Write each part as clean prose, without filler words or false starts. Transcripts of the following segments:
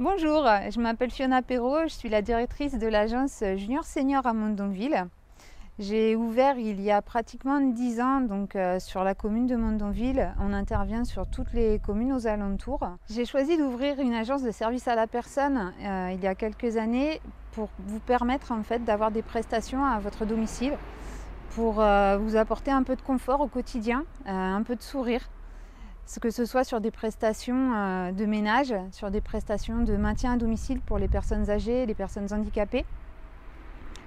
Bonjour, je m'appelle Fiona Perrault, je suis la directrice de l'agence Junior Senior à Mondonville. J'ai ouvert il y a pratiquement 10 ans sur la commune de Mondonville. On intervient sur toutes les communes aux alentours. J'ai choisi d'ouvrir une agence de service à la personne il y a quelques années pour vous permettre en fait d'avoir des prestations à votre domicile, pour vous apporter un peu de confort au quotidien, un peu de sourire. Que ce soit sur des prestations de ménage, sur des prestations de maintien à domicile pour les personnes âgées, les personnes handicapées,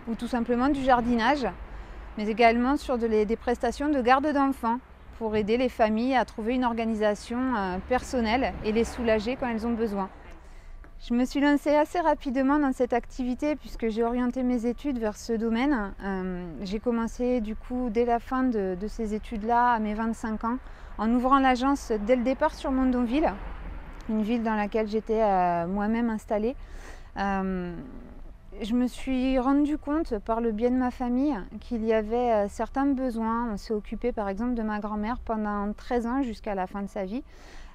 ou tout simplement du jardinage, mais également sur des prestations de garde d'enfants pour aider les familles à trouver une organisation personnelle et les soulager quand elles ont besoin. Je me suis lancée assez rapidement dans cette activité puisque j'ai orienté mes études vers ce domaine. J'ai commencé du coup dès la fin de ces études-là, à mes 25 ans, en ouvrant l'agence dès le départ sur Mondonville, une ville dans laquelle j'étais moi-même installée. Je me suis rendu compte par le biais de ma famille qu'il y avait certains besoins. On s'est occupé par exemple de ma grand-mère pendant 13 ans jusqu'à la fin de sa vie.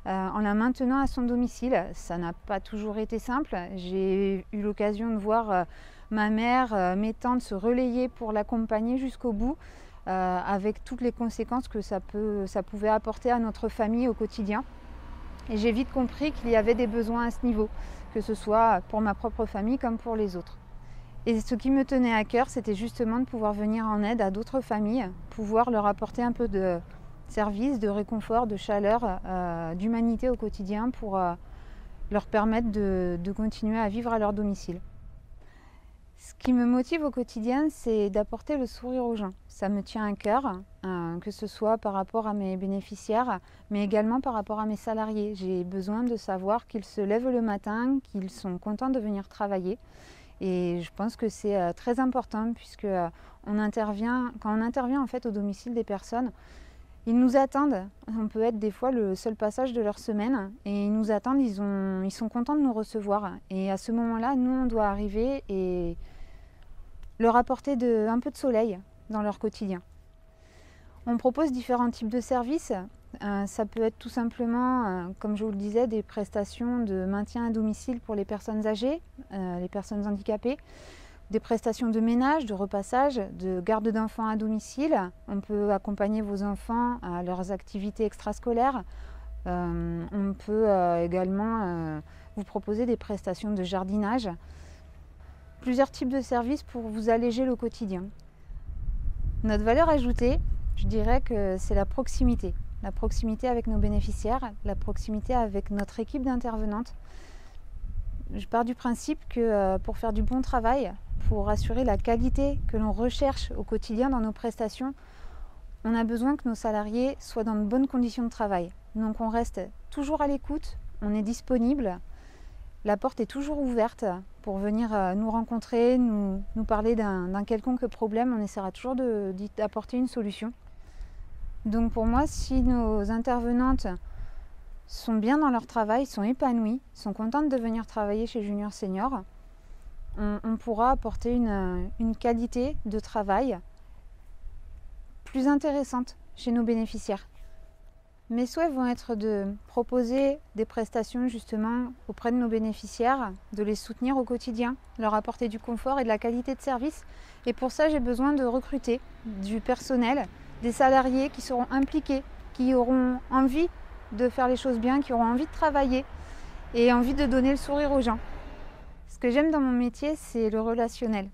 En la maintenant à son domicile. Ça n'a pas toujours été simple. J'ai eu l'occasion de voir ma mère, mes tantes se relayer pour l'accompagner jusqu'au bout, avec toutes les conséquences que ça pouvait apporter à notre famille au quotidien. Et j'ai vite compris qu'il y avait des besoins à ce niveau, que ce soit pour ma propre famille comme pour les autres. Et ce qui me tenait à cœur, c'était justement de pouvoir venir en aide à d'autres familles, pouvoir leur apporter un peu de service, de réconfort, de chaleur, d'humanité au quotidien pour leur permettre de continuer à vivre à leur domicile. Ce qui me motive au quotidien, c'est d'apporter le sourire aux gens. Ça me tient à cœur, que ce soit par rapport à mes bénéficiaires, mais également par rapport à mes salariés. J'ai besoin de savoir qu'ils se lèvent le matin, qu'ils sont contents de venir travailler. Et je pense que c'est très important puisque quand on intervient en fait au domicile des personnes, ils nous attendent. On peut être des fois le seul passage de leur semaine et ils nous attendent, ils sont contents de nous recevoir. Et à ce moment-là, nous, on doit arriver et leur apporter un peu de soleil dans leur quotidien. On propose différents types de services. Ça peut être tout simplement, comme je vous le disais, des prestations de maintien à domicile pour les personnes âgées, les personnes handicapées, des prestations de ménage, de repassage, de garde d'enfants à domicile. On peut accompagner vos enfants à leurs activités extrascolaires. On peut également vous proposer des prestations de jardinage. Plusieurs types de services pour vous alléger le quotidien. Notre valeur ajoutée, je dirais que c'est la proximité. La proximité avec nos bénéficiaires, la proximité avec notre équipe d'intervenantes. Je pars du principe que pour faire du bon travail, pour assurer la qualité que l'on recherche au quotidien dans nos prestations, on a besoin que nos salariés soient dans de bonnes conditions de travail. Donc on reste toujours à l'écoute, on est disponible, la porte est toujours ouverte pour venir nous rencontrer, nous parler d'un quelconque problème, on essaiera toujours d'apporter une solution. Donc pour moi, si nos intervenantes sont bien dans leur travail, sont épanouies, sont contentes de venir travailler chez Junior Senior, on pourra apporter une qualité de travail plus intéressante chez nos bénéficiaires. Mes souhaits vont être de proposer des prestations justement auprès de nos bénéficiaires, de les soutenir au quotidien, leur apporter du confort et de la qualité de service. Et pour ça, j'ai besoin de recruter du personnel, des salariés qui seront impliqués, qui auront envie de faire les choses bien, qui auront envie de travailler et envie de donner le sourire aux gens. Ce que j'aime dans mon métier, c'est le relationnel.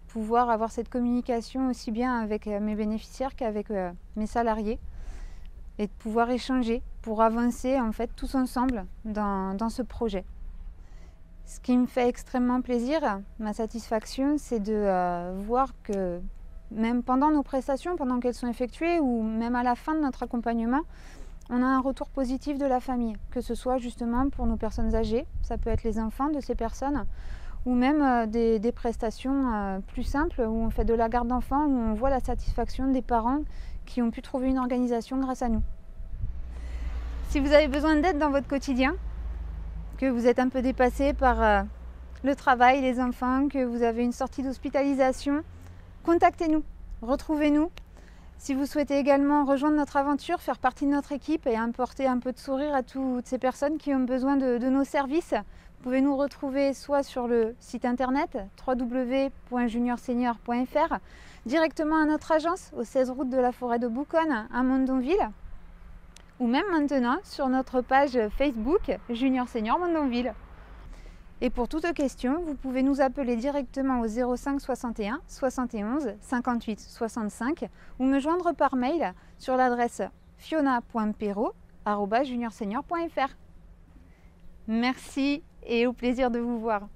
Pouvoir avoir cette communication aussi bien avec mes bénéficiaires qu'avec mes salariés et de pouvoir échanger pour avancer en fait tous ensemble dans ce projet. Ce qui me fait extrêmement plaisir, ma satisfaction, c'est de voir que même pendant nos prestations, pendant qu'elles sont effectuées ou même à la fin de notre accompagnement, on a un retour positif de la famille, que ce soit justement pour nos personnes âgées, ça peut être les enfants de ces personnes, ou même des prestations plus simples où on fait de la garde d'enfants, où on voit la satisfaction des parents qui ont pu trouver une organisation grâce à nous. Si vous avez besoin d'aide dans votre quotidien, que vous êtes un peu dépassé par le travail, les enfants, que vous avez une sortie d'hospitalisation, contactez-nous, retrouvez-nous. Si vous souhaitez également rejoindre notre aventure, faire partie de notre équipe et apporter un peu de sourire à toutes ces personnes qui ont besoin de nos services, vous pouvez nous retrouver soit sur le site internet www.juniorsenior.fr, directement à notre agence au 16 route de la Forêt de Bouconne à Mondonville, ou même maintenant sur notre page Facebook Junior Senior Mondonville. Et pour toute question, vous pouvez nous appeler directement au 05 61 71 58 65 ou me joindre par mail sur l'adresse fiona.pero@juniorsenior.fr. Merci et au plaisir de vous voir.